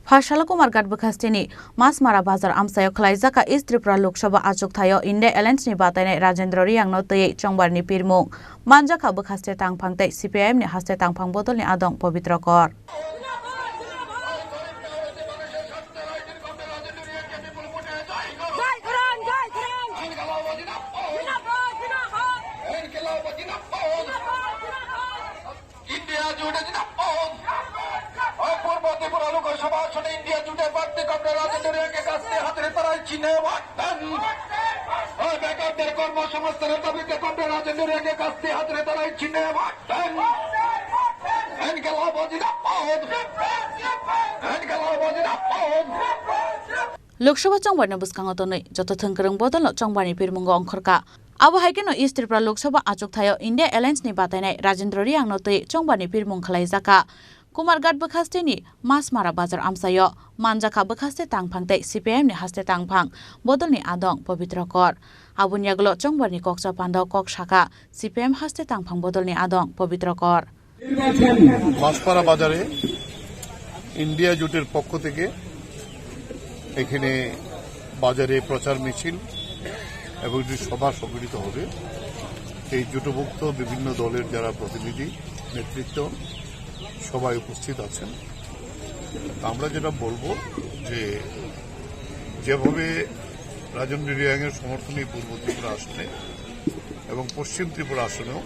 Phashala Kumarghat Bukhastini Masmara Bazar Amsayo Khlaijaka East Tripura Lok Sabha Achuk India Alliance ni Bataine Rajendra Riang Tei Chongbar ni Pirmung Manjaka Bukhaste Tangphang Tei CPIM ni Haste Tangphang Bodol ni Adong Pavitra Kor India today birthday Dr. Rajendra Riang ke kaste hatre tarai chine watan backup der kormo samastar tabike Dr. Rajendra Riang ke kaste hatre tarai chine watan and galabodina pod and galabodina pod Lok Sabha Chongbar ni buskang otone joto thangkrang bodol no Chongbar ni Pirmungo ongkhorka Abo haikeno East Tripura Lok Sabha achuk India Alliance ni batainai Rajendra Riang tei Chongbar ni Pirmung khlaijaka Kumarghat Bukhastini Masmara Bazar Amsayo Manjaka Bukhaste Tangphang Tei CPIM ni Haste Tangphang Bodol ni Adong Pavitra Kor Abunyaglo Chongbar ni Kokcha Pandao Kok Shaka CPIM Haste Tangphang Bodol ni Adong Pavitra Kor Maspara বাজারে India জোটের পক্ষ থেকে এখানে বাজারে প্রচার মিছিল এবং সভা সংগঠিত হবে এই জোটভুক্ত বিভিন্ন দলের যারা প্রতিনিধি নেতৃত্ব সবাই উপস্থিত আছেন আমরা যেটা বলবো যে যেভাবে রাজেন্দ্র রিয়াংয়ের সমর্থনে পূর্ব ত্রিপুরা আসনে এবং পশ্চিম ত্রিপুরা আসনেও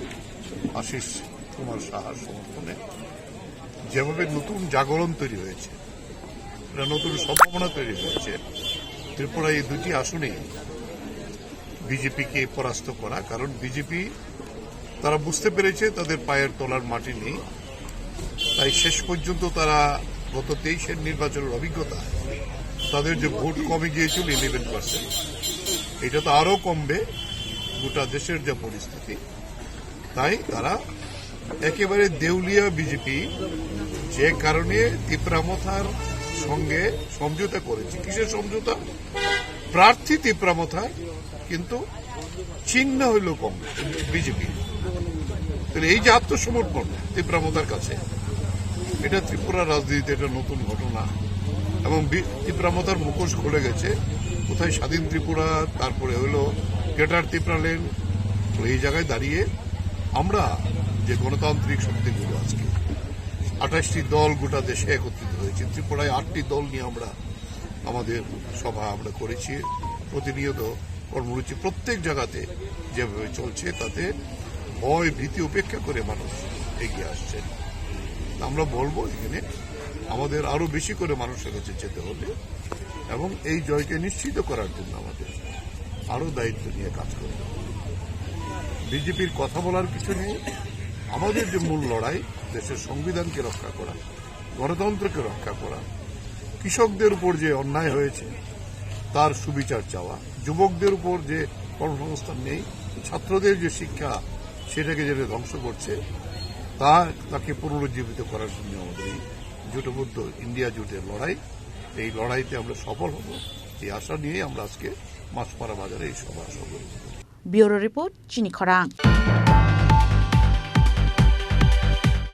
আশিস কুমার সাহার সমর্থনে যেভাবে নতুন জাগরণ তৈরি হয়েছে নতুন সম্ভাবনা তৈরি হয়েছে ত্রিপুরায় এই দুটি আসনেই বিজেপিকে পরাস্ত করা কারণ বিজেপি তারা বুঝতে পেরেছে তাদের পায়ের তলার মাটি নেই তাই শেষ পর্যন্ত তারা গত 23-এর নির্বাচনের অভিজ্ঞতা তাদের যে ভোট কমে গিয়েছিল 11% এটা তো আরো কমবে গোটা দেশের যে পরিস্থিতি তাই তারা একেবারে দেউলিয়া বিজেপি যে কারণে তিপ্রামথার সঙ্গে সমঝোতা করেছে কিসের সমঝোতা প্রার্থী তিপ্রামথা কিন্তু চিহ্ন হইল কম বিজেপি এই যে আত্মসমর্পণ তিপ্রামথার কাছে এটা ত্রিপুরা রাজনীতিতে একটা নতুন ঘটনা এবং তিপ্রামথার মুখোশ খুলে গেছে কোথায় স্বাধীন ত্রিপুরা তারপরে হলো গ্রেটার ত্রিপুরাল্যান্ড এই জায়গায় দাঁড়িয়ে আমরা যে গণতান্ত্রিক শক্তিগুলো আজকে 28টি দল গোটা দেশে একত্রিত হয়েছে ত্রিপুরায় 8টি দল নিয়ে আমরা আমাদের সভা আমরা করেছি প্রতিনিয়ত কর্মসূচি প্রত্যেক জায়গাতে যেভাবে চলছে তাতে ভয় ভীতি উপেক্ষা করে মানুষ এগিয়ে আসছে আমরা বলবো এখানে আমাদের আরো বেশি করে মানুষের কাছে যেতে হবে এবং এই জয়কে নিশ্চিত করার জন্য আমাদের আরো দায়িত্ব নিয়ে কাজ করতে হবে বিজেপির কথা বলার কিছু নেই আমাদের যে মূল লড়াই দেশের সংবিধানকে রক্ষা করা গণতন্ত্রকে রক্ষা করা কৃষকদের উপর যে অন্যায় হয়েছে তার সুবিচার চাওয়া যুবকদের উপর যে কর্মসংস্থান নেই ছাত্রদের যে শিক্ষা সেটাকে যেটা ধ্বংস করছে তাকে পুনরুজ্জীবিত করার জন্য আমাদের এই জোটবদ্ধ ইন্ডিয়া জোটের লড়াই এই লড়াইতে আমরা সফল হব এই আশা নিয়ে আমরা আজকে মাসপাড়া বাজারে এই সভা সফল ব্যুরো রিপোর্ট চিনি খরাং